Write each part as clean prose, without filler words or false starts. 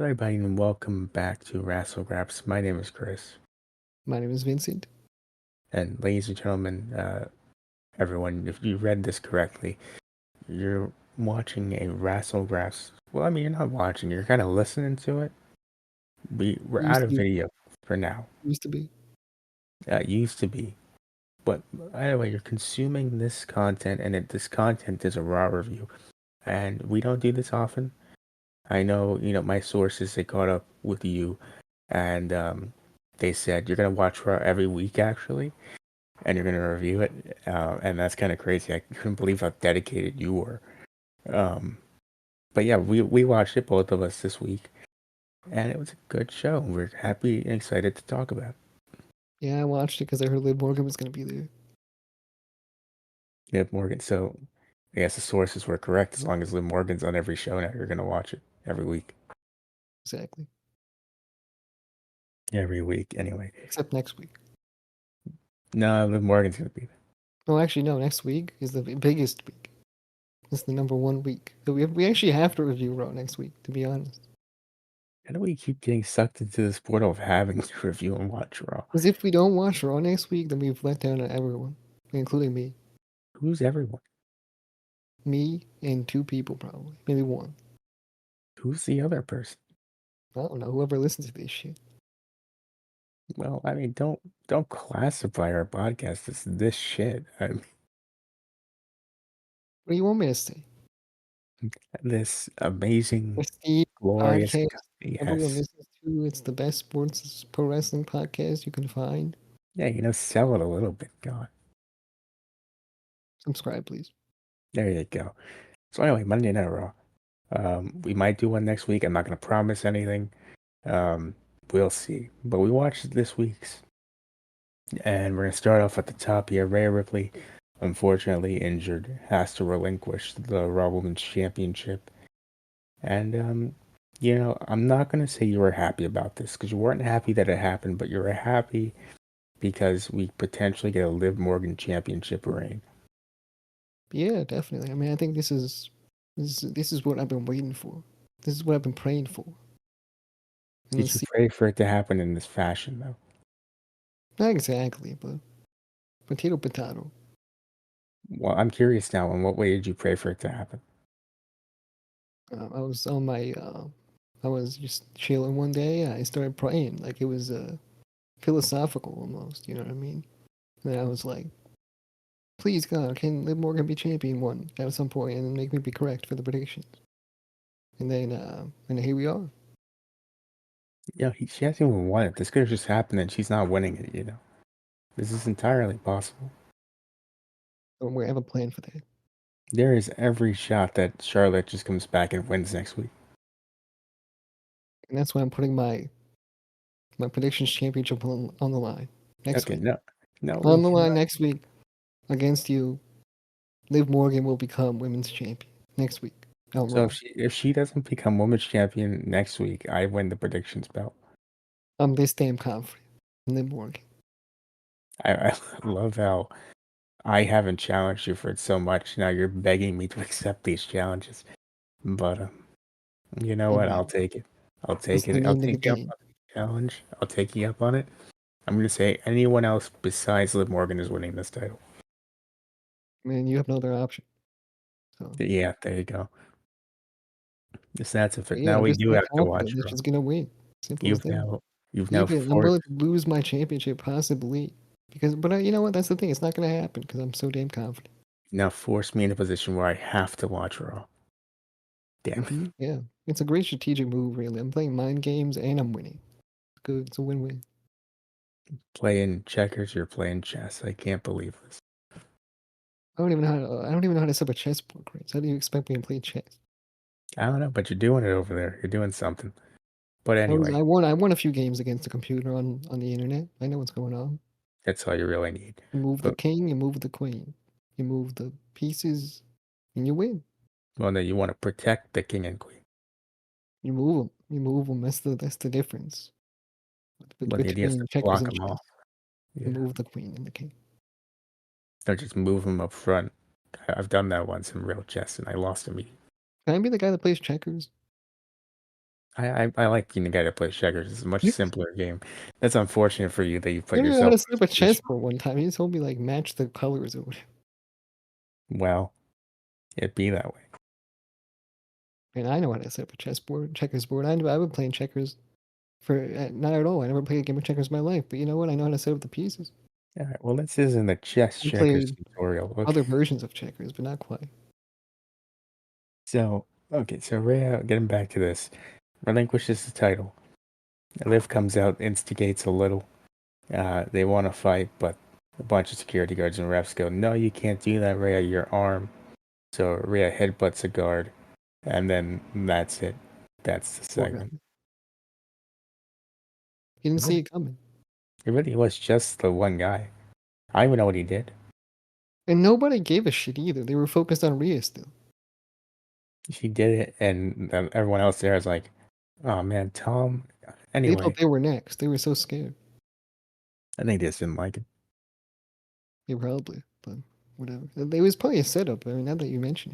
Hello, everybody, and welcome back to Wrassle Graps. My name is Chris, My name is Vincent. and ladies and gentlemen, everyone, if you read this correctly, you're watching a Wrassle Graps. Well, I mean, you're not watching; you're kind of listening to it. We're Used out to of be. video for now. Used to be. Used to be, but anyway, you're consuming this content, and this content is a raw review, and we don't do this often. I know, my sources they caught up with you, and they said you're gonna watch Raw every week, actually. And you're gonna review it, and that's kind of crazy. I couldn't believe how dedicated you were. Um, but yeah, we watched it, both of us, this week, and it was a good show. We're happy and excited to talk about Yeah, I watched it because I heard Liv Morgan was going to be there. Liv Morgan. So I guess the sources were correct. As long as Liv Morgan's on every show now, you're gonna watch it every week. Exactly. Every week, anyway. Except next week. No, Liv Morgan's gonna be there. Oh, actually, no. Next week is the biggest week. It's the number one week. So we actually have to review Raw next week, to be honest. How do we keep getting sucked into this portal of having to review and watch Raw? Because if we don't watch Raw next week, then we've let down everyone, including me. Who's everyone? Me and two people, probably. Maybe one. Who's the other person? I don't know. Whoever listens to this shit. Well, I mean, don't classify our podcast as this shit. What do you want me to say? This amazing, Prestige glorious, podcast. Everyone yes, listens to. It's the best sports pro wrestling podcast you can find. yeah, sell it a little bit. God, Subscribe, please. there you go. So anyway, Monday Night Raw. We might do one next week. I'm not gonna promise anything. Um, we'll see. But we watched this week's, and we're gonna start off at the top here. Rhea Ripley, unfortunately injured, has to relinquish the Raw Women's Championship. And I'm not gonna say you were happy about this because you weren't happy that it happened, but you were happy because we potentially get a Liv Morgan championship reign. Yeah, definitely. I mean, I think this is what I've been waiting for. This is what I've been praying for. And Did let's you see. pray for it to happen in this fashion, though? Not exactly, but potato potato. Well, I'm curious now. In what way did you pray for it to happen? I was on my. I was just chilling one day. I started praying, like it was philosophical almost. You know what I mean? And I was like, "Please God, can Liv Morgan be champion one at some point, and then make me be correct for the predictions?" And then here we are. She hasn't even won it. This could have just happened, and she's not winning it. This is entirely possible. So we have a plan for that. There is every shot that Charlotte just comes back and wins next week. And that's why I'm putting my predictions championship on the line next Okay, week. no, no, we On the line cannot. next week against you, Liv Morgan will become women's champion next week on So Raw. if she doesn't become women's champion next week, I win the predictions belt. I'm this damn confident in Liv Morgan. I love how I haven't challenged you for it so much. Now you're begging me to accept these challenges. But you know Hey what? man, I'll take it. I'll it's take the it. I'll name of the take you up game. on the challenge. I'll take you up on it. I'm gonna say anyone else besides Liv Morgan is winning this title. Man, you have no other option. So Yeah, there you go. Just that's a fit. yeah, Now I'm we just do that have to watch confident that Raw. she's gonna win. Simple as You've that. now you've now Even I'm forced willing to lose my championship possibly but you know what? That's the thing. It's not gonna happen because I'm so damn confident. me in a position where I have to watch Raw. Damn it. Yeah, it's a great strategic move. Really, I'm playing mind games and I'm winning. Good. It's a win-win. Playing checkers, you're playing chess. I can't believe this. I don't even know how to set up a chessboard, Chris. How do you expect me to play chess? I don't know, but you're doing it over there. You're doing something. But I was anyway, I won a few games against the computer on the internet. I know what's going on. that's all you really need. You move the But king, you move the queen, you move the pieces, and you win. well, then you want to protect the king and queen. You move them. You move them. That's the difference But the idea is to between checkers block and them chess. off. You Yeah. move the queen and the king. Don't just move them up front. I've done that once in real chess and I lost immediately. Can I be the guy that plays checkers? I like being the guy that plays checkers. It's a much You simpler game. That's unfortunate for you that you put don't even know how yourself to in set up this a position. chessboard one time. He told me like match the colors or whatever. Well, it'd be that way. And I know how to set up a chessboard, checkers board. I've been playing checkers for not at all. I never played a game of checkers in my life, but you know what? I know how to set up the pieces. All right, well, this isn't a chess I checkers played tutorial, okay? other versions of checkers, but not quite. So, okay, so Rhea, getting back to this, relinquishes the title. Liv comes out, instigates a little. They want to fight, but a bunch of security guards and refs go, "No, you can't do that, Rhea. Your arm." So Rhea headbutts a guard, and then that's it. That's the Poor guy. segment. He didn't It see really, it coming. it really was just the one guy. I don't even know what he did. And nobody gave a shit either. They were focused on Rhea still. She did it, and then everyone else there is like, "Oh man, Tom." They thought Anyway, they were next. They were so scared. I think they just didn't like it. They probably, but whatever. There was probably a setup. I mean, now that you mention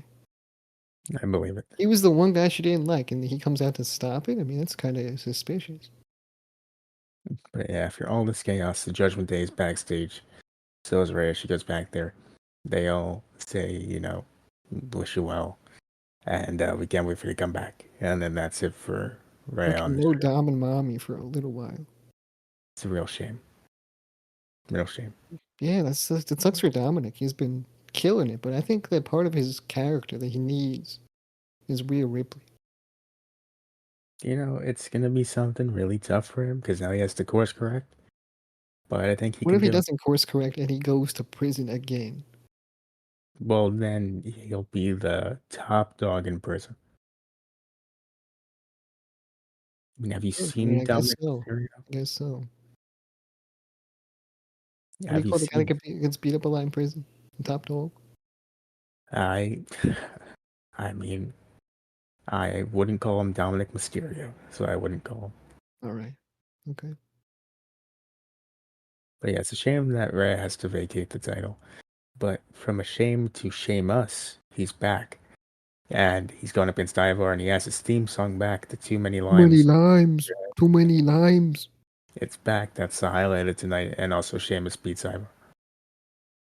it. I believe it. He was the one guy she didn't like, and he comes out to stop it. I mean, that's kind of suspicious. But yeah, after all this chaos, the Judgment Day is backstage. So is Rhea. She goes back there. They all say, wish you well, and we can't wait for you to come back. And then that's it for Rhea on Fucking the no show. Dom and Mommy for a little while. It's a real shame. Real shame. Yeah, it sucks for Dominic. He's been killing it, but I think that part of his character that he needs is Rhea Ripley. It's gonna be something really tough for him because now he has to course correct. But I think he What can if he do it. doesn't course correct and he goes to prison again? Well, then he'll be the top dog in prison. I mean, have you I mean, seen I guess Dominic so. Mysterio? I guess so. What do you Have you call the guy seen? that gets beat up a lot in prison? The top dog? I, I mean, I wouldn't call him Dominic Mysterio, so I wouldn't call him. All right. Okay. But yeah, it's a shame that Rhea has to vacate the title. But from a shame to shame us, he's back. And he's going up against Ivar and he has his theme song back, the Too Many Too many Limes. limes. Too many limes. It's back. That's the highlight of tonight. And also Sheamus beats Ivar.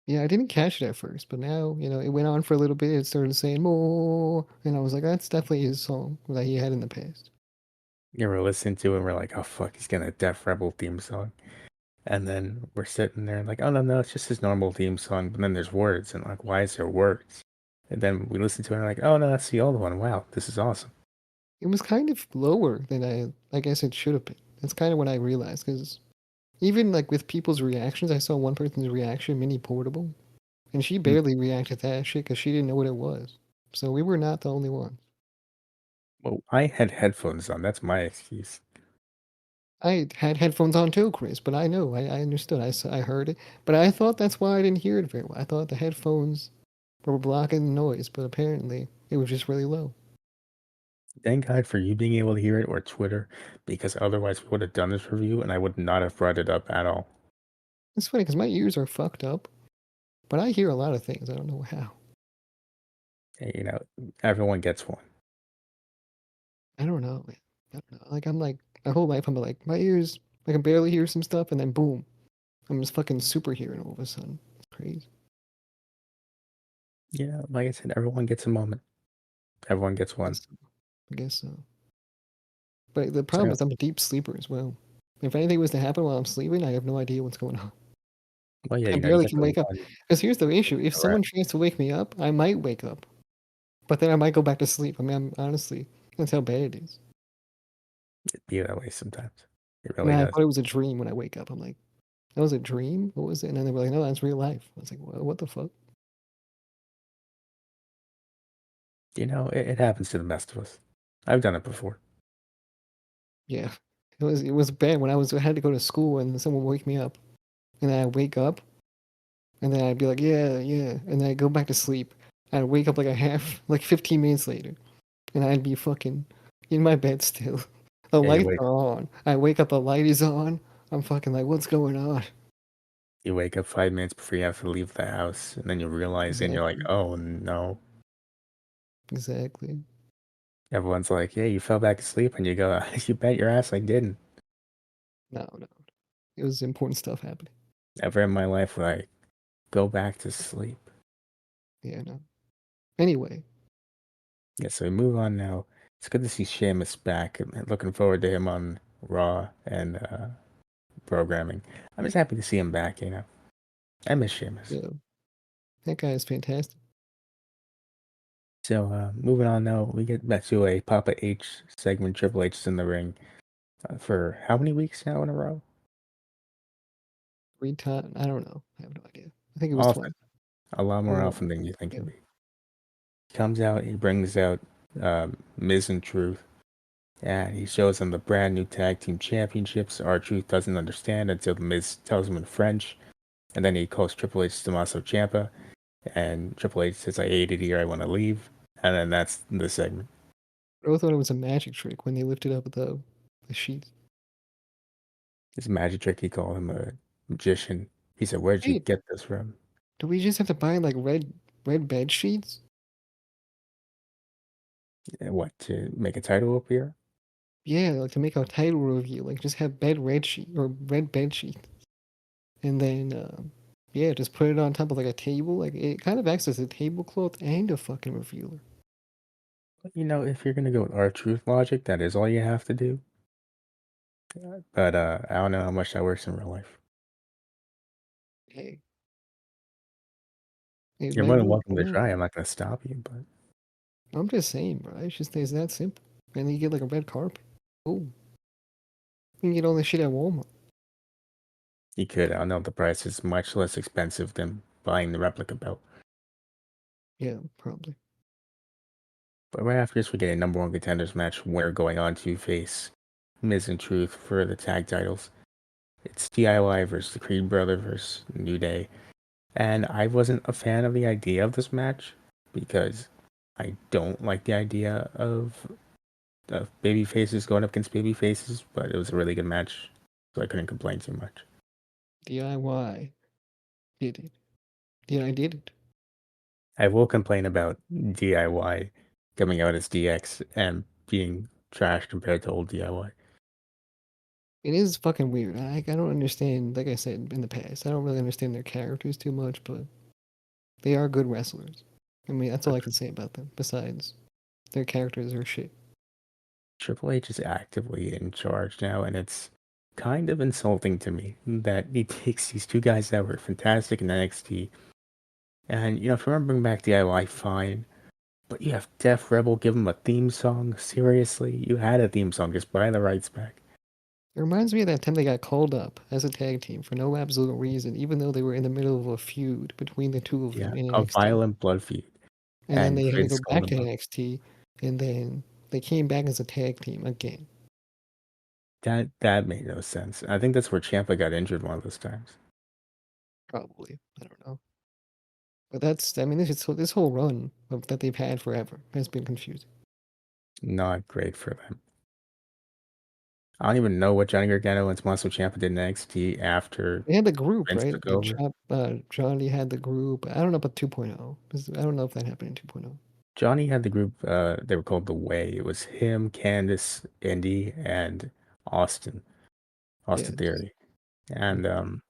Yeah, I didn't catch it at first, but now, it went on for a little bit. It started saying more, and I was like, that's definitely his song that he had in the past. You ever listen to it and we're like, oh fuck, he's getting a Def Rebel theme song. And then we're sitting there and like, oh no, it's just his normal theme song. But then there's words and like, why is there words? And then we listen to it and like, oh no, that's the old one. Wow, this is awesome. It was kind of lower than I guess it should have been. That's kind of what I realized, because even like with people's reactions, I saw one person's reaction, Mini Portable, and she Mm. barely reacted to that shit because she didn't know what it was. So we were not the only ones. Well, I had headphones on. That's my excuse. I had headphones on too, Chris, but I know, I understood. I heard it, but I thought that's why I didn't hear it very well. I thought the headphones were blocking the noise, but apparently it was just really low. Thank God for you being able to hear it or Twitter, because otherwise we would have done this review and I would not have brought it up at all. It's funny because my ears are fucked up, but I hear a lot of things. I don't know how. And, everyone gets one. I don't know, man. I don't know. Like I'm like my whole life, I'm like my ears. I can barely hear some stuff, and then boom, I'm just fucking super hearing all of a sudden. It's crazy. Like I said, everyone gets a moment. Everyone gets I one. guess so. I guess so. But the problem So, is I'm a deep sleeper as well. If anything was to happen while I'm sleeping, I have no idea what's going on. well, yeah, I you barely got can the wake up. one Because here's the issue: if someone correct. tries to wake me up, I might wake up, but then I might go back to sleep. I mean, honestly, that's how bad it is. It be that way sometimes. It And really I does. thought it was a dream when I wake up. I'm like, that was a dream? What was it? And then they were like, no, that's real life. I was like, what the fuck? It happens to the best of us. I've done it before. Yeah. It was bad when I had to go to school and someone would wake me up. And then I wake up and then I'd be like, yeah, yeah. And then I'd go back to sleep. I'd wake up like like 15 minutes later. And I'd be fucking in my bed still. The Yeah, you lights wake are on. I wake up, the light is on. I'm fucking like, what's going on? you wake up 5 minutes before you have to leave the house, and then you realize, and you're like, Exactly. oh no. Exactly. Everyone's like, "Yeah, you fell back asleep," and you go, "You bet your ass I didn't." No, no. It was important stuff happening. Never in my life would I go back to sleep. Yeah, no. Anyway, Yeah, so we move on now. It's good to see Sheamus back. I'm looking forward to him on Raw and programming. I'm just happy to see him back, you know. I miss Sheamus. yeah, that guy is fantastic. So moving on now, we get back to a Papa H segment. Triple H is in the ring for how many weeks now in a row? 3 times. I don't know. I have no idea. I think it was Often, twice. a lot more Well, often than you think yeah. it'd be. He comes out, he brings out Miz and Truth, and he shows them the brand new tag team championships. R-Truth doesn't understand until the Miz tells him in French, and then he calls Triple H Tommaso Ciampa, and Triple H says, "I hate it here, I want to leave," and then that's the segment. I thought it was a magic trick when they lifted up the sheets. It's a magic trick. He called him a magician. He said, "Where'd you Wait, get this from?" do we just have to buy like red bed sheets? What, to make a title appear? Yeah, like to make a title review, like just have red bed sheets, and then yeah, just put it on top of like a table. Like it kind of acts as a tablecloth and a fucking revealer. You know, if you're gonna go with R-Truth logic, that is all you have to do. But I don't know how much that works in real life. Hey, it You're might more than work. welcome to try. I'm not gonna stop you, but I'm just saying, bro. It's that simple. And then you get like a red carpet. Oh, you can get all this shit at Walmart. you could. I know the price is much less expensive than buying the replica belt. Yeah, probably. But right after this, we get a number one contenders match. We're going on to face Miz and Truth for the tag titles. It's DIY versus the Creed Brother versus New Day. And I wasn't a fan of the idea of this match because I don't like the idea of baby faces going up against baby faces, but it was a really good match, so I couldn't complain too much. DIY did it. Yeah, I did it. I will complain about DIY coming out as DX and being trash compared to old DIY. It is fucking weird. I don't understand. Like I said in the past, I don't really understand their characters too much, but they are good wrestlers. I mean, that's all I can say about them. Besides, their characters are shit. Triple H is actively in charge now, and it's kind of insulting to me that he takes these two guys that were fantastic in NXT, and you know, if you remember bring back DIY, fine. But you have Def Rebel give him a theme song? Seriously? You had a theme song, just buy the rights back. It reminds me of that time they got called up as a tag team for no absolute reason, even though they were in the middle of a feud between the two of Yeah, them in a NXT. violent blood feud. And then And they had to Vince go called back to him up. NXT, and then they came back as a tag team again. That made no sense. I think that's where Ciampa got injured one of those times. Probably. I don't know. But I mean, this whole run that they've had forever has been confusing. Not great for them. I don't even know what Johnny Gargano and Tommaso Ciampa did in NXT after They had the group, Vince right? took Like over. Johnny had the group. I don't know about 2.0. I don't know if that happened in 2.0. Johnny had the group, they were called The Way. It was him, Candice, Indy, and Austin. Austin Yes. Theory. And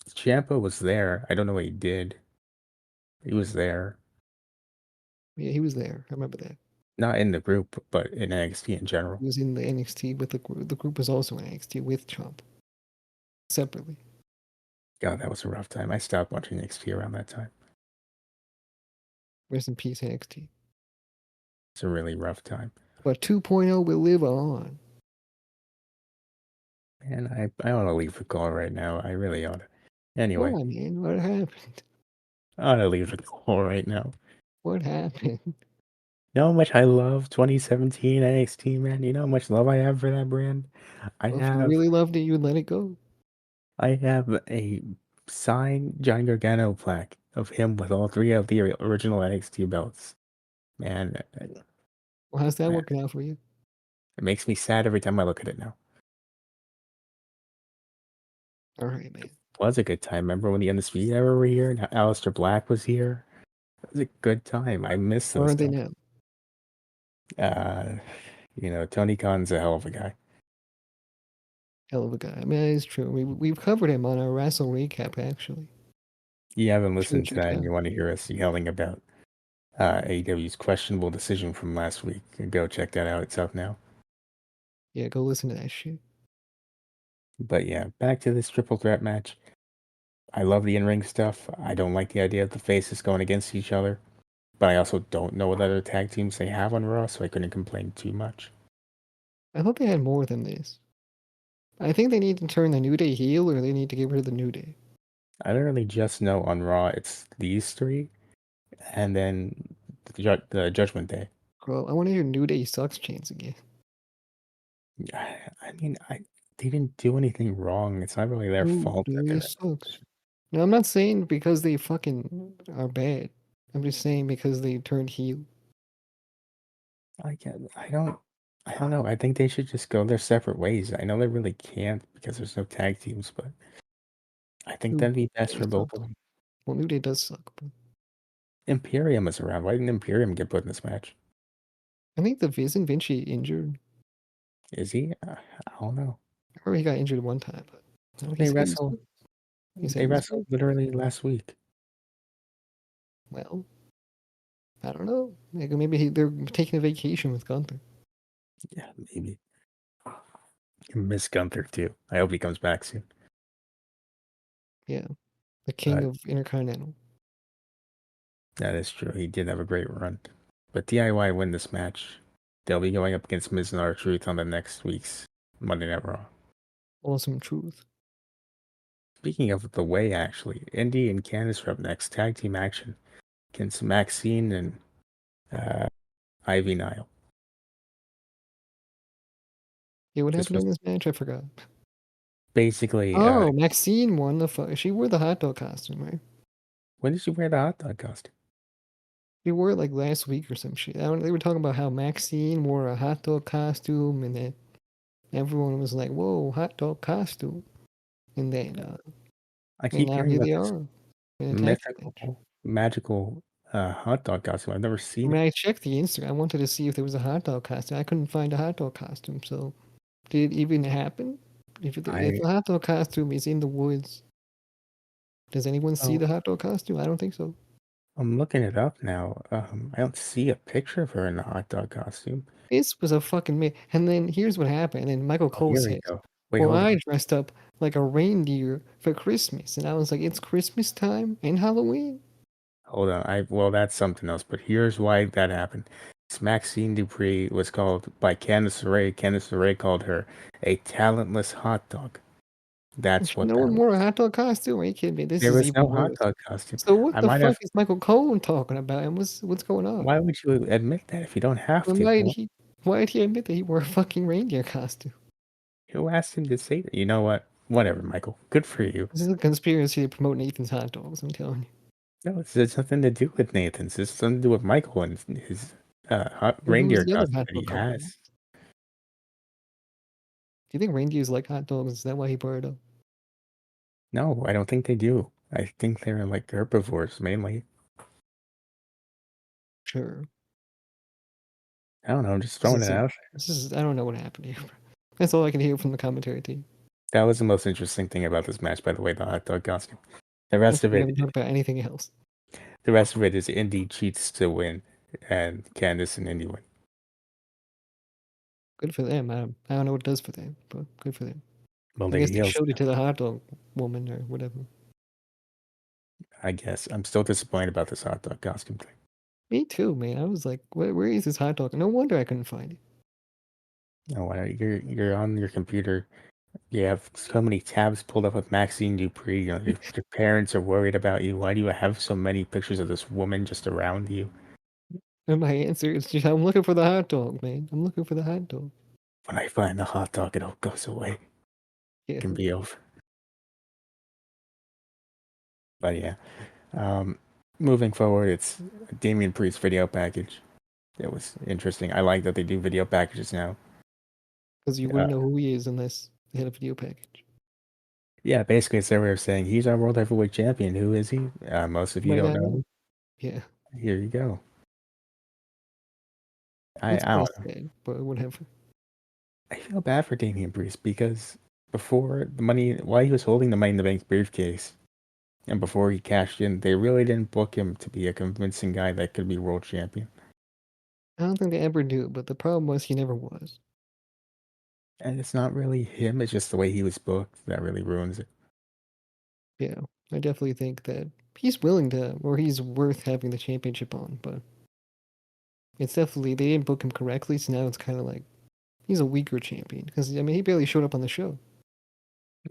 Ciampa was there. I don't know what he did. He was there. Yeah, he was there. I remember that. Not in the group, but in NXT in general. He was in the NXT with the group. The group was also in NXT with Chomp separately. God, that was a rough time. I stopped watching NXT around that time. Rest in peace, NXT. It's a really rough time. But 2.0 will live on. And I ought to leave the call right now. I really ought to. Anyway, Why, man? What happened? I ought to leave the call right now. What happened? You know how much I love 2017 NXT, man? You know how much love I have for that brand? I Well, if you have really loved it, you'd let it go. I have a signed Johnny Gargano plaque of him with all three of the original NXT belts. Man, Well, how's that man, working out for you? it makes me sad every time I look at it now. All right, man. Was a good time. Remember when the Undisputed Era were here and Aleister Black was here? It was a good time. I miss Where those are they times. now? Uh, Tony Khan's a hell of a guy. Hell of a guy. I mean, that is true. We've covered him on our Wrassle Recap, actually. You haven't Should listened to check that it and out. you want to hear us yelling about AEW's questionable decision from last week, go check that out. It's up now. Yeah, go listen to that shit. But yeah, back to this triple threat match. I love the in-ring stuff. I don't like the idea of the faces going against each other, but I also don't know what other tag teams they have on Raw, so I couldn't complain too much. I thought they had more than this. I think they need to turn the New Day heel, or they need to get rid of the New Day. I literally just know on Raw it's these three, and then the Judgment Day. Bro, I want to hear New Day sucks chants again. I mean, they didn't do anything wrong. It's not really their New fault that Day they're. sucks. No, I'm not saying because they fucking are bad. I'm just saying because they turned heel. I can't. I don't know. I think they should just go their separate ways. I know they really can't because there's no tag teams, but I think New that'd be best Day for both sucks. of them. Well, New Day does suck, but Imperium is around. Why didn't Imperium get put in this match? I think the Vincent Vinci injured. Is he? I don't know. I remember he got injured one time, but no, They he said he's wrestle. good. He said They he's wrestled good. literally last week. Well, I don't know. Maybe they're taking a vacation with Gunther. Yeah, maybe. Miss Gunther too. I hope he comes back soon. Yeah, the king But of Intercontinental. that is true. He did have a great run. But DIY win this match. They'll be going up against Miz and R-Truth on the next week's Monday Night Raw. Awesome truth. Speaking of the way, actually, Indy and Candice are up next. Tag team action against Maxine and uh, Ivy Nile. Yeah, what This happened was in this match? I forgot. basically, Oh, Maxine won the. She wore the hot dog costume, right? when did she wear the hot dog costume? She wore it like last week or some shit. They were talking about how Maxine wore a hot dog costume, and then everyone was like, "Whoa, hot dog costume!" And then, I and keep now hearing here about they this are in a tag team match. mythical, magical hot dog costume. I've never I seen mean, it. I checked the Instagram. I wanted to see if there was a hot dog costume. I couldn't find a hot dog costume. So, did it even happen? If I a hot dog costume is in the woods, does anyone see oh, the hot dog costume? I don't think so. I'm looking it up now. I don't see a picture of her in the hot dog costume. This was a fucking And then here's what happened. And Michael Oh, Cole here we says, go. Wait, "Well, hold I on. dressed up like a reindeer for Christmas," and I was like, "It's Christmas time and Halloween." Hold on. Well, that's something else. But here's why that happened. It's Maxine Dupree was called by Candice LeRae. Candice LeRae called her a talentless hot dog. That's what No that one wore a was. hot dog costume. Are you kidding me? This There is was even no hot worse. dog costume. So what I the might fuck have. is Michael Cole talking about? And what's going on? Why would you admit that if you don't have And to? why did he admit that he wore a fucking reindeer costume? Who asked him to say that? You know what? Whatever, Michael. Good for you. This is a conspiracy to promote Nathan's hot dogs. I'm telling you. No, it's nothing to do with Nathan's. It's something to do with Michael and his hot Well, who's reindeer the other costume hot that dog he company? has. Do you think reindeers like hot dogs? Is that why he brought it up? No, I don't think they do. I think they're like herbivores mainly. Sure. I don't know. I'm just This throwing is it it. out. I don't know what happened here. That's all I can hear from the commentary team. That was the most interesting thing about this match, by the way, the hot dog costume. The That's rest of we it, haven't talked about anything else. the rest of it is Indy cheats to win, and Candice and Indy win. Good for them. I don't know what it does for them, but good for them. Well, I they guess they heels showed it now, to the hot dog woman or whatever. I guess. I'm still disappointed about this hot dog costume thing. Me too, man. I was like, where is this hot dog? No wonder I couldn't find it. No, you're on your computer. You have so many tabs pulled up with Maxine Dupree. Your parents are worried about you. Why do you have so many pictures of this woman just around you? And my answer is just, I'm looking for the hot dog, man. I'm looking for the hot dog. When I find the hot dog, it all goes away. It Yeah. can be over. But yeah, um, moving forward, it's a Damian Priest video package. It was interesting. I like that they do video packages now. Because you Uh, wouldn't know who he is unless they had a video package. yeah, basically it's their way of saying he's our world heavyweight champion. Who is he? Most of You you might don't not know. know. Yeah. Here you go. It's I kind of don't know. sad, but whatever. I feel bad for Damian Priest because before the money, while he was holding the Money in the Bank briefcase, and before he cashed in, they really didn't book him to be a convincing guy that could be world champion. I don't think they ever do, but the problem was he never was. And it's not really him; it's just the way he was booked that really ruins it. Yeah, I definitely think that he's willing to, or he's worth having the championship on, but it's definitely they didn't book him correctly, so now it's kind of like he's a weaker champion because I mean he barely showed up on the show.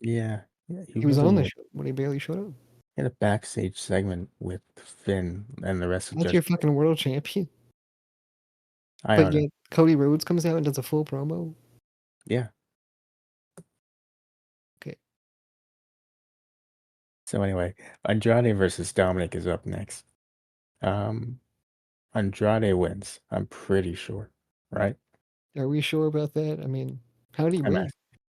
Yeah, yeah, he He was was a on the little. show when he barely showed up. He had a backstage segment with Finn and the rest of That's your Judgment Day. fucking world champion. I But don't know. yet Cody Rhodes comes out and does a full promo. Yeah. Okay, So anyway, Andrade versus Dominic is up next. Um, Andrade wins. I'm pretty sure, right? are we sure about that? I mean, how did he I'm win? asking.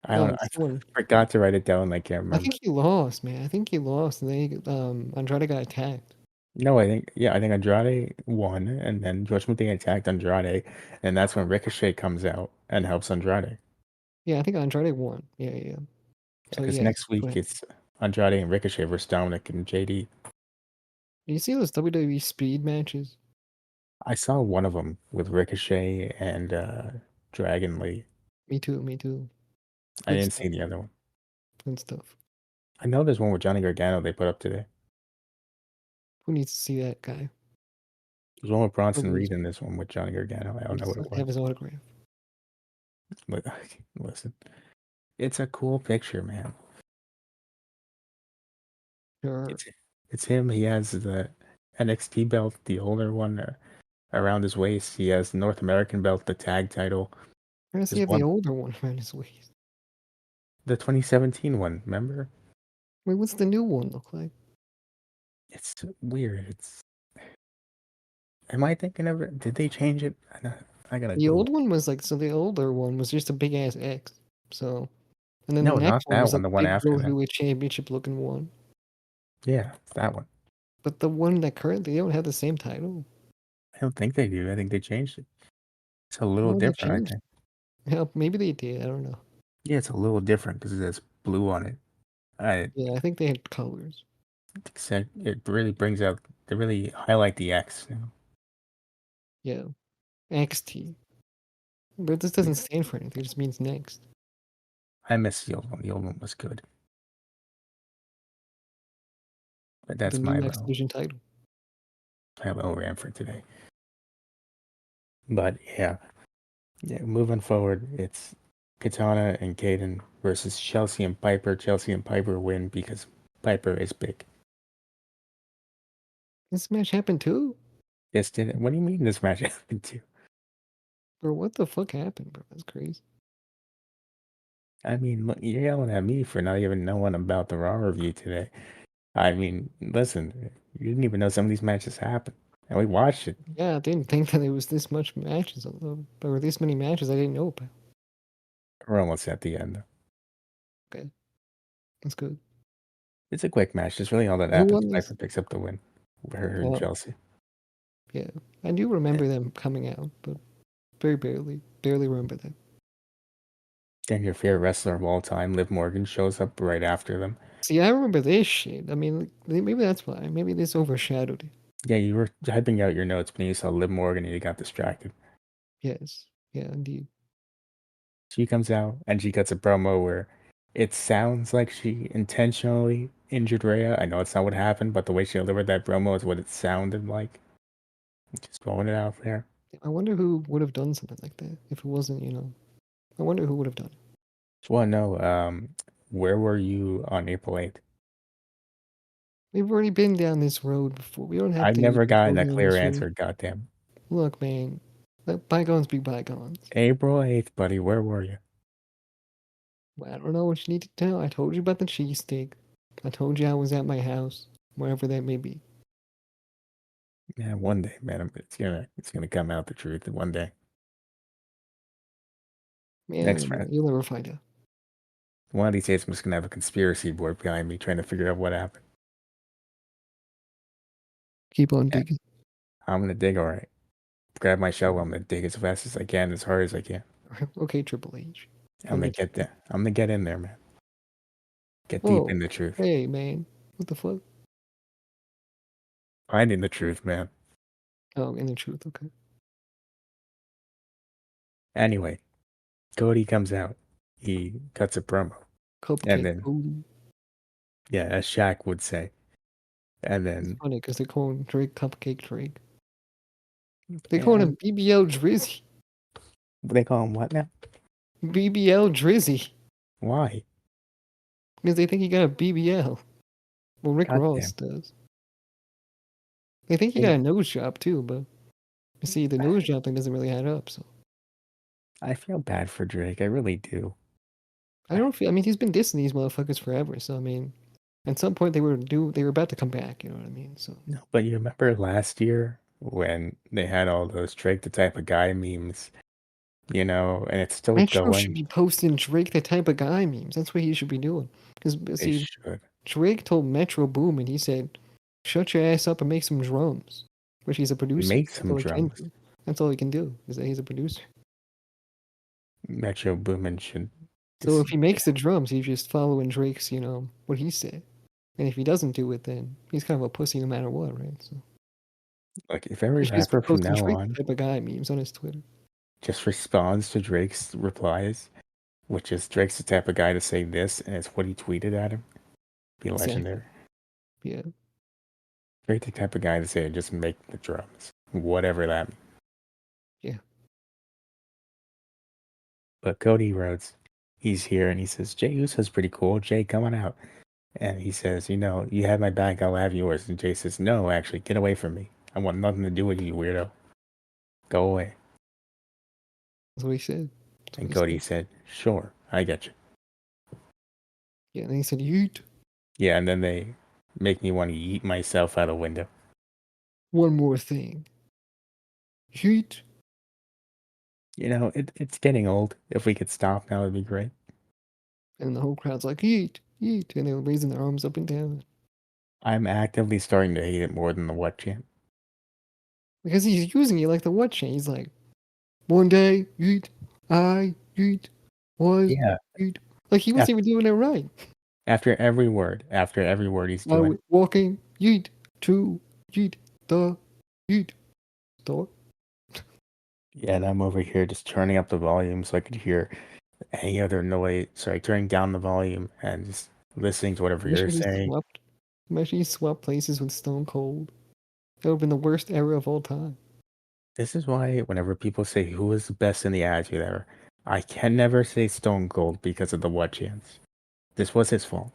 I don't know. Someone. I forgot to write it down. I can't I remember. think he lost, man. I think he lost, and then Andrade got attacked. No, I think Andrade won, and then Judgment Day attacked Andrade, and that's when Ricochet comes out and helps Andrade. Yeah, I think Andrade won. Yeah, yeah. So Because yeah, next go week ahead. it's Andrade and Ricochet versus Dominic and JD. Do you see those WWE speed matches? I saw one of them with Ricochet and Dragon Lee. Me too. Me too. I Good didn't stuff. see the other one. Good stuff. I know there's one with Johnny Gargano they put up today. Who needs to see that guy? There's one with Bronson Nobody Reed in this one with Johnny Gargano. I don't know needs what to it was. have his autograph. But listen, it's a cool picture, man. Sure. It's it's him. He has the NXT belt, the older one around his waist. He has the North American belt, the tag title. Why does he There's have the one, older one around his waist? the 2017 one. Remember? Wait, what's the new one look like? It's weird. It's. Am I thinking of it? Did they change it? I gotta The Google. old one was like so. The older one was just a big ass X. So, and then the No, not next one that was one. like The a one big after World that. Heavyweight Championship looking one. Yeah, it's that one. But the one that currently they don't have the same title. I don't think they do. I think they changed it. It's a little Why would they different, I change? think. Yeah, maybe they did. I don't know. Yeah, it's a little different because it has blue on it. I Yeah, I think they had colors. think it really brings out, they really highlight the X. Yeah, XT. But this doesn't stand for anything. It just means next. I miss the old one. The old one was good. But The that's new X Division title. my little rant for today. But yeah, moving forward, it's Katana and Kaden versus Chelsea and Piper. Chelsea and Piper win because Piper is big. This match happened too? Yes, did it? What do you mean this match happened too? Bro, what the fuck happened, bro? That's crazy. I mean, look, you're yelling at me for not even knowing about the Raw review today. I mean, listen, you didn't even know some of these matches happened, and we watched it. Yeah, I didn't think that there was this much matches, or this many matches I didn't know about. We're almost at the end. Okay, that's good. It's a quick match. That's really all that Who happens. won this? Piper picks up the win. Her and Oh, Chelsea. yeah. I do remember them coming out, but very barely remember them. Then your favorite wrestler of all time, Liv Morgan, shows up right after them. See, I remember this shit. I mean, like, maybe that's why. Maybe this overshadowed it. Yeah, you were typing out your notes, but then you saw Liv Morgan and you got distracted. Yes. Yeah, indeed. She comes out and she cuts a promo where it sounds like she intentionally injured Rhea. I know it's not what happened, but the way she delivered that promo is what it sounded like. Just throwing it out there. I wonder who would have done something like that if it wasn't, I wonder who would have done it. Just want to know, where were you on April 8th? We've already been down this road before. We don't have I've to never even go gotten a down clear this road. answer, goddamn. Look, man, let bygones be bygones. April 8th, buddy, where were you? I don't know what you need to know. I told you about the cheesesteak. I told you I was at my house, wherever that may be. Yeah, one day, man, it's gonna come out the truth one day. Next Man, friend, you'll never find out. one of these days, I'm just gonna have a conspiracy board behind me trying to figure out what happened. Keep on Yeah, digging. I'm gonna dig all right. grab my shovel. I'm gonna dig as fast as I can, as hard as I can. Okay, Triple H. I'm gonna get Undertaker. there. I'm gonna get in there, man. Get deep Whoa. in the truth. Hey, man. What the fuck? Finding the truth, man. Oh, in the truth. Okay. Anyway, Cody comes out. He cuts a promo. And Cupcake then, Cody. yeah, as Shaq would say. And It's then, funny because they're calling Drake Cupcake Drake. They calling yeah, him BBL Drizzy. they call him what now? BBL Drizzy. Why? Because they think he got a BBL. Well, Rick Ross Goddamn. does. They think he got They, a nose job too, but you see, the nose job thing doesn't really add up. So I feel bad for Drake. I really do. I don't feel. I mean, he's been dissing these motherfuckers forever. So I mean, at some point they were about to come back. You know what I mean? So No, but you remember last year when they had all those Drake the type of guy memes, and it's still Metro should going. be posting Drake the type of guy memes. That's what he should be doing. Because They see, should Drake told Metro Boomin, he said, "Shut your ass up and make some drums," which he's a producer. make That's some all he can drums. do. That's all he can do is that he's a producer. Metro Boomin should. So This, if he makes the drums, he's just following Drake's, what he said. And if he doesn't do it, then he's kind of a pussy no matter what, right? So like, if every he should just be rapper from posting now Drake on type of guy memes on his Twitter. just responds to Drake's replies, which is Drake's the type of guy to say this, and it's what he tweeted at him, be Exactly. legendary. Yeah. Drake's the type of guy to say, just make the drums, whatever that means. Yeah. But Cody Rhodes, he's here and he says, Jey Uso's pretty cool. Jey, come on out. And he says, you have my back, I'll have yours. And Jey says, no, actually, get away from me. I want nothing to do with you, weirdo. Go away. That's what he said. That's what And he Cody said. said, sure, I get you. Yeah. And then he said, "Yeet." Yeah, and then they make me want to eat myself out a window. One more thing. Yeet. It's getting old. If we could stop now, it'd be great. And the whole crowd's like, "Yeet, yeet," and they were raising their arms up and down I'm actively starting to hate it more than the what chant. because he's using it like the what chain. He's like, "One day, yeet, I yeet, was Yeah. yeet." Like he wasn't even doing it right. After every word he's I doing. was walking, yeet, to yeet, the yeet, store. Yeah, and I'm over here just turning up the volume so I could hear any other noise. Sorry, turning down the volume and just listening to whatever you're Imagine he saying. swapped. Imagine he swapped places with Stone Cold. That would have been the worst era of all time. This is why whenever people say who is the best in the Attitude Era, I can never say Stone Cold because of the what chance. This was his fault.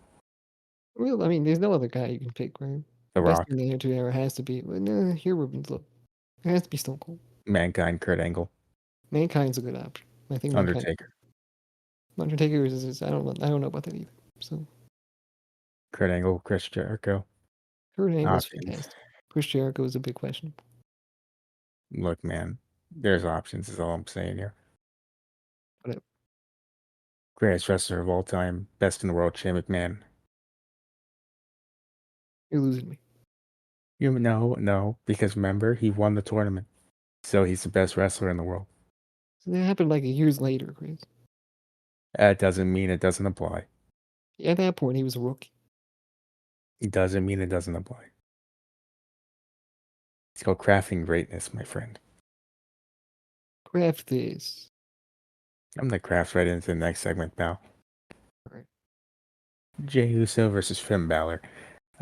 Well, I mean, there's no other guy you can pick, right? The The best Rock, in the Attitude Era has to be. Well, no, here, Rubens, look. It has to be Stone Cold. Mankind, Kurt Angle, Mankind's a good option. I think Mankind. Undertaker, Undertaker is I don't know about that either. So Kurt Angle, Chris Jericho. Kurt Angle's Options. fantastic. Chris Jericho is a big question. Look, man, there's options, is all I'm saying here. Whatever. Greatest wrestler of all time, best in the world, Shane McMahon. You're losing me. No, because remember, he won the tournament. So he's the best wrestler in the world. So that happened like years later, Chris. That doesn't mean it doesn't apply. At that point, he was a rookie. It doesn't mean it doesn't apply. It's called crafting greatness, my friend. Craft this. I'm gonna craft right into the next segment, pal. All right. Jey Uso versus Finn Balor.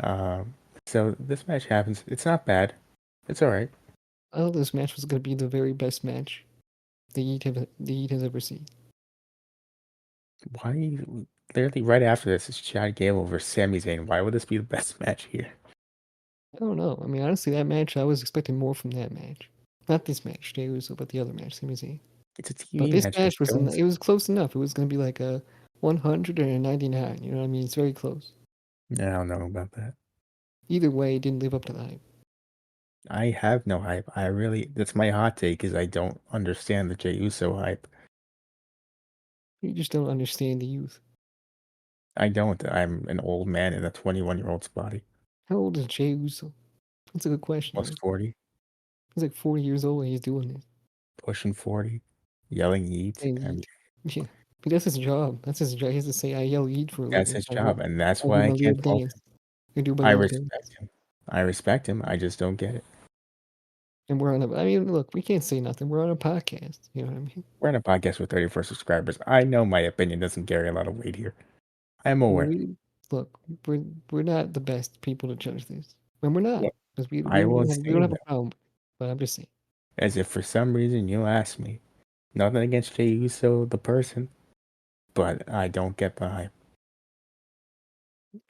Um, so this match happens. It's not bad. It's all right. I thought this match was going to be the very best match the Heat has ever seen. Why? Literally right after this is Chad Gable versus Sami Zayn. Why would this be the best match here? I don't know. I mean, honestly, that match, I was expecting more from that match. Not this match, Jey Uso, but the other match, Sami Zayn. It's a But TV this match. Just match was go and it was close enough. It was going to be like a 100 and a 99. You know what I mean? It's very close. I don't know about that. Either way, it didn't live up to the hype. I have no hype. That's my hot take, is I don't understand the Jey Uso hype. You just don't understand the youth. I don't. I'm an old man in a 21-year-old's body. How old is Jey Uso? That's a good question, Almost right? 40. He's like 40 years old and he's doing this. Pushing 40, yelling "Yeet." And I mean, yeet. Yeah. But that's his job. That's his job. He has to say, I yell yeet for a that's living. his job, and that's I do why I my little can't fault dance. him. I do my I little dance. respect him. I respect him. I just don't get it. And we're on a, I mean, look, we can't say nothing. We're on a podcast. You know what I mean? We're on a podcast with 34 subscribers. I know my opinion doesn't carry a lot of weight here. I'm Well, aware. look, we're not the best people to judge this. And we're not. Look, Because I will we don't say have a though, problem. But I'm just saying. as if for some reason you ask me, nothing against Jey Uso, the person, but I don't get the hype.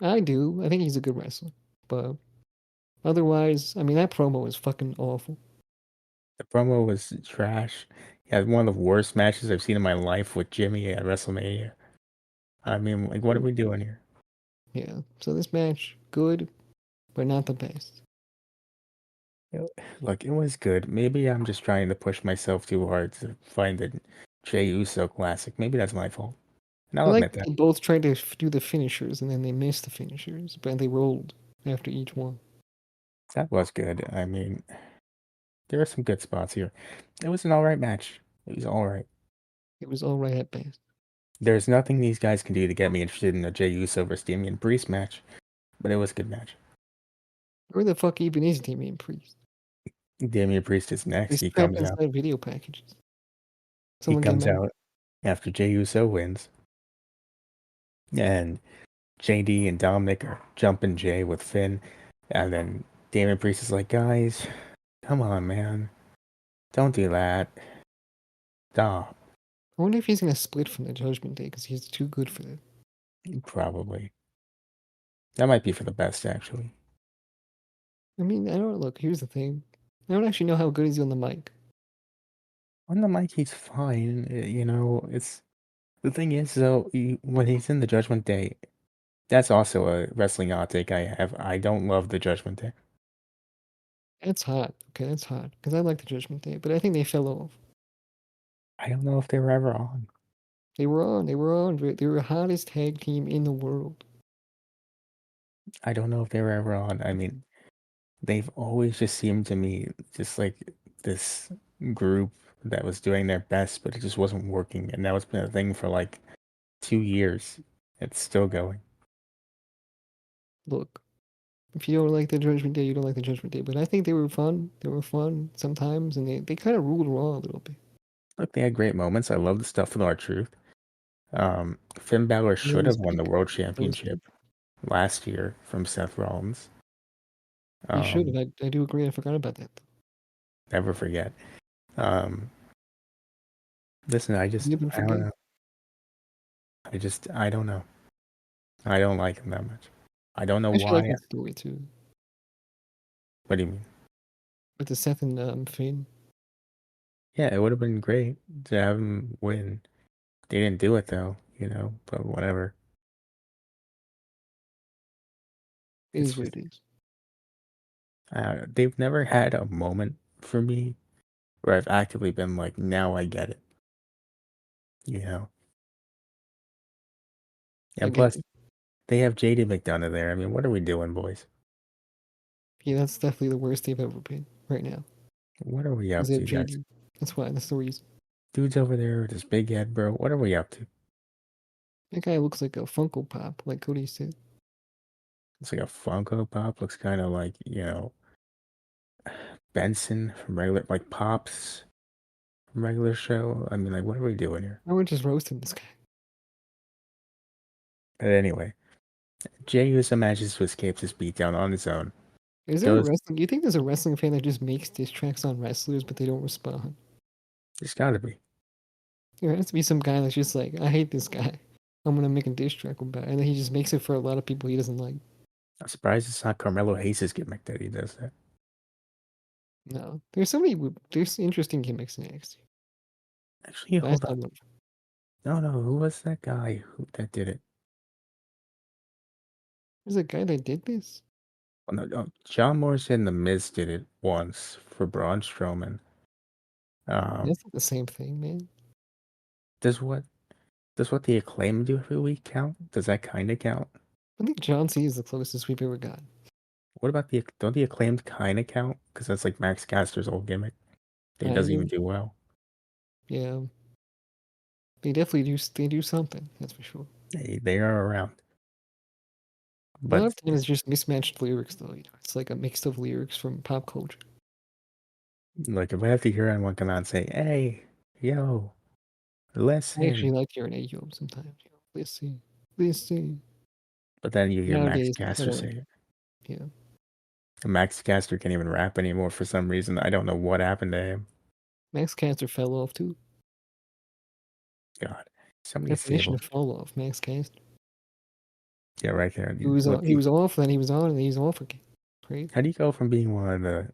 I do. I think he's a good wrestler. But otherwise, I mean, that promo is fucking awful. The promo was trash. He had one of the worst matches I've seen in my life with Jimmy at WrestleMania. I mean, like, what are we doing here? Yeah. So this match, good, but not the best. Look, it was good. Maybe I'm just trying to push myself too hard to find the Jey Uso classic. Maybe that's my fault. And I I'll like admit that that. they both tried to do the finishers and then they missed the finishers, but they rolled after each one. That was good. I mean, there are some good spots here. It was an alright match. It was alright. It was all right at best. There's nothing these guys can do to get me interested in a Jey Uso versus Damian Priest match, but it was a good match. Where the fuck even is Damian Priest? Damian Priest is next. He's He trapped comes out. inside video packages. He Someone get him comes out. out after Jey Uso wins, and JD and Dominic are jumping Jay with Finn, and then Damian Priest is like, "Guys, come on, man, don't do that. Stop." I wonder if he's gonna split from the Judgment Day because he's too good for that. Probably that might be for the best, actually. I mean, I don't look. Here's the thing. I don't actually know how good is he on the mic. On the mic, he's fine. It's the thing is though, when he's in the Judgment Day, that's also a wrestling outtake I have. I don't love the Judgment Day. That's hot. Okay, that's hot because I like the Judgment Day, but I think they fell off. I don't know if they were ever on. They were on. They were on. They were the hottest tag team in the world. I don't know if they were ever on. I mean, they've always just seemed to me just like this group that was doing their best, but it just wasn't working. And now it's been a thing for like 2 years. It's still going. Look, if you don't like the Judgment Day, you don't like the Judgment Day. But I think they were fun. They were fun sometimes, and they kind of ruled Raw a little bit. Look, they had great moments. I love the stuff with R-Truth. Finn Balor And that should was have won the peak. World That was Championship peak. last year from Seth Rollins. He should Um, have. I do agree. I forgot about that. Never forget. Um, Listen, You even I don't forget. know. I don't know. I don't like him that much. I don't know I actually like why. that story too, What do you mean? with the Seth and Finn. Yeah, it would have been great to have him win. They didn't do it though, but whatever. It It's is what just it is. they've never had a moment for me where I've actively been like, now I get it, you know. I And get plus, it. they have JD McDonough there. I mean, what are we doing, boys? Yeah, that's definitely the worst they've ever been right now. What are we Is up that to, guys? JD? That's why. That's the reason. Dude's over there with his big head, bro. What are we up to? That guy looks like a Funko Pop, like Cody said. It's like a Funko Pop. Looks kind of like Benson from regular, like Pops from regular show. I mean, like, what are we doing here? I would just roasted this guy. But anyway, Jey Uso manages to escape this beatdown on his own. Is there a Goes, wrestling? Do you think there's a wrestling fan that just makes diss tracks on wrestlers, but they don't respond? there's got to be. There has to be some guy that's just like, I hate this guy. I'm gonna make a diss track about it. And then he just makes it for a lot of people he doesn't like. I'm surprised it's not Carmelo Hayes' gimmick that he does that. No. There's so many there's interesting gimmicks in NXT. Actually, That's hold on. not one. No, no, who was that guy that did it? There's a guy that did this? Oh, no, John Morrison and The Miz did it once for Braun Strowman. Um, That's not the same thing, man. does what does what the Acclaim do every week count? Does that kind of count? I think John C is the closest we've ever got. What about don't the Acclaimed kind of count? Because that's like Max Caster's old gimmick. He Kind doesn't even of. do well. Yeah. They definitely do. They do something. That's for sure. They are around. A lot But of times it's just mismatched lyrics, though. You know, it's like a mix of lyrics from pop culture. like if I have to hear anyone come out and say, "Hey, yo, I actually listen," like hearing Ayo sometimes. You know, listen, listen. but then you hear Max Nowadays, I Caster don't say like it. it. Yeah. And Max Caster can't even rap anymore for some reason. I don't know what happened to him. Max Caster fell off too. God, somebody Definition stable. of fall off. Max Caster. Yeah, right there. He was off, then he was on, and then he's off again. Crazy. How do you go from being one of the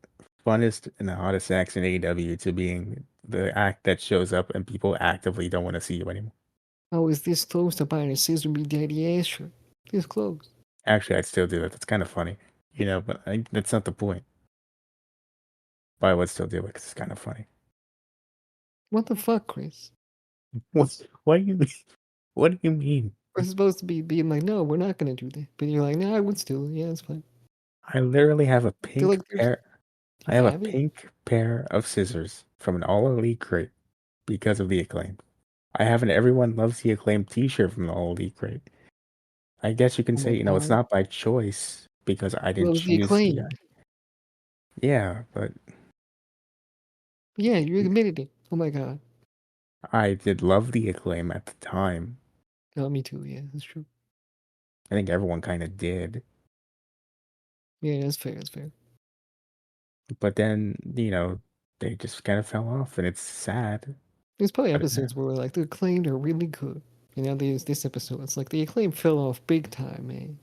funnest and the hottest acts in AEW to being the act that shows up and people actively don't want to see you anymore? I was this close to buying a Scissor Me Daddy ass shirt. This close. Actually, I'd still do that. That's kind of funny, but that's not the point. But I would still do it because it's kind of funny. What the fuck, Chris? What do you mean? What do you mean? We're supposed to be being like, no, we're not gonna do that. But you're like, no, I would still. Yeah, it's fine. I literally have a Feel pink like there's pair. I you have a have it. pink pair of scissors from an All Elite crate because of the Acclaim. I have an Everyone Loves the Acclaim T-shirt from the All Elite crate. I guess you can Oh my say, it's god. not by choice because I didn't Loves the choose the acclaim. guy. Yeah, but Yeah, you admitted it. Oh my god. I did love the Acclaim at the time. Oh, me too. Yeah, that's true. I think everyone kind of did. Yeah, that's fair. That's fair. But then, they just kind of fell off and it's sad. There's probably But episodes where like the acclaimed are really good. And now there's this episode. It's like the acclaim fell off big time, man.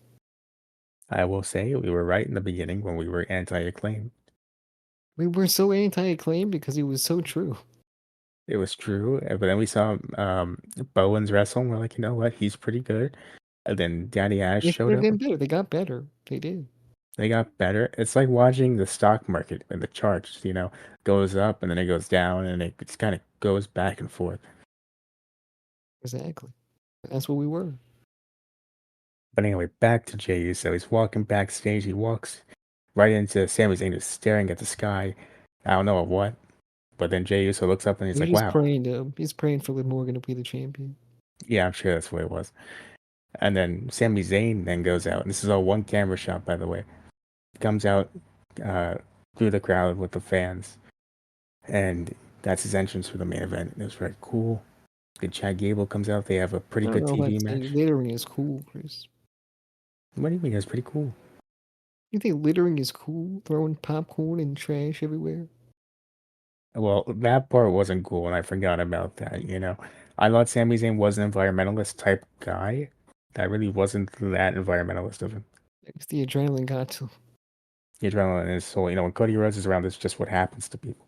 I will say we were right in the beginning when we were anti-Acclaim. We were so anti-acclaim because it was so true. It was true, but then we saw Bowens wrestle, and we're like, you know what? He's pretty good. And then Daddy Ash They could showed have up. been better. They got better. They did. They got better. It's like watching the stock market and the charts, goes up and then it goes down and it just kind of goes back and forth. Exactly. That's what we were. But anyway, back to Jey Uso. He's walking backstage. He walks right into Sami Zayn, who's staring at the sky. I don't know what, but then Jey Uso looks up and he's He's like, just "Wow, praying to he's praying for Liv Morgan to be the champion. yeah, I'm sure that's what it was." And then Sami Zayn then goes out, and this is all one camera shot, by the way. Comes out uh, through the crowd with the fans, and that's his entrance for the main event. It was very cool. Good Chad Gable comes out. They have a pretty I don't good know if TV I'd say match. littering is cool, Chris. What do you mean? It's pretty cool. You think littering is cool? Throwing popcorn and trash everywhere? Well, that part wasn't cool, and I forgot about that. I thought Sami Zayn was an environmentalist type guy. That really wasn't that environmentalist of him. Because the adrenaline got to him. The adrenaline in his soul. When Cody Rhodes is around, it's just what happens to people.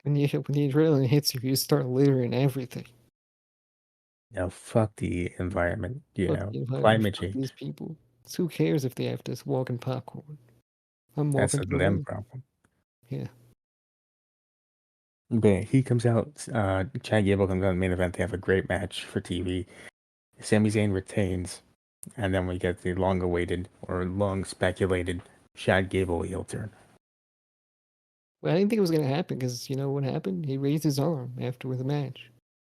When the adrenaline hits you, you just start littering everything. Fuck the environment. Fuck the environment. Climate Fuck change. these people. So who cares if they have to walk in popcorn? I'm That's walking a to the them ring. problem. Yeah. But he comes out, Chad Gable comes out in the main event. They have a great match for TV. Sami Zayn retains, and then we get the long awaited or long speculated Chad Gable heel turn. Well, I didn't think it was going to happen because you know what happened? He raised his arm after the match.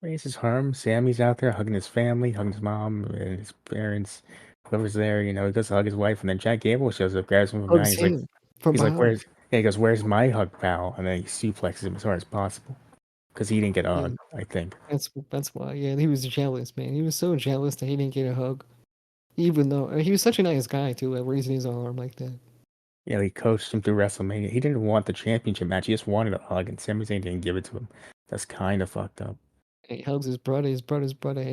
Raises harm. Sammy's out there hugging his family, hugging his mom and his parents, whoever's there. He goes to hug his wife, and then Chad Gable shows up, grabs him from behind. Hugs him from He's like, behind. where's? Yeah, he goes, where's my hug, pal? And then he suplexes him as hard as possible because he didn't get a Yeah, hug, I think. that's why. Yeah, he was jealous, man. He was so jealous that he didn't get a hug. Even though he was such a nice guy too, at raising his arm like that. He coached him through WrestleMania. He didn't want the championship match. He just wanted a hug, and Sami Zayn didn't give it to him. That's kind of fucked up. He hugs his brother, his mother,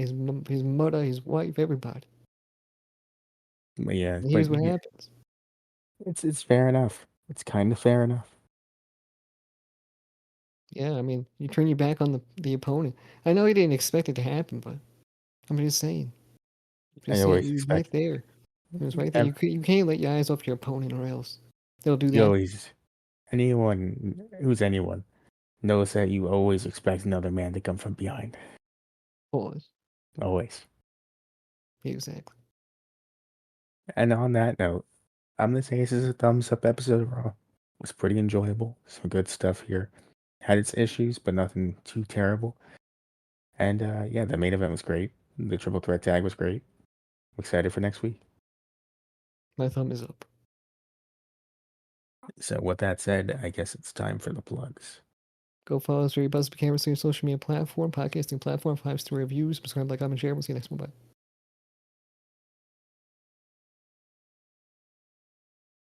his wife, everybody. But yeah, And here's what yeah, happens. it's fair enough. It's kind of fair enough. Yeah, I mean, you turn your back on the opponent. I know he didn't expect it to happen, but I'm just saying. I Just saying, always he was right expect there. He was right there. ev- You can't let your eyes off your opponent, or else they'll do you that. always anyone who's anyone knows that you always expect another man to come from behind. Pause. Always. Exactly. And on that note, I'm gonna say this is a thumbs up episode of Raw. It was pretty enjoyable. Some good stuff here. Had its issues, but nothing too terrible. And yeah, the main event was great. The triple threat tag was great. I'm excited for next week. My thumb is up. So with that said, I guess it's time for the plugs. Go follow us for your Buzz Cameras on your social media platform, podcasting platform, 5-star reviews, subscribe, like, comment, share. We'll see you next one. Bye.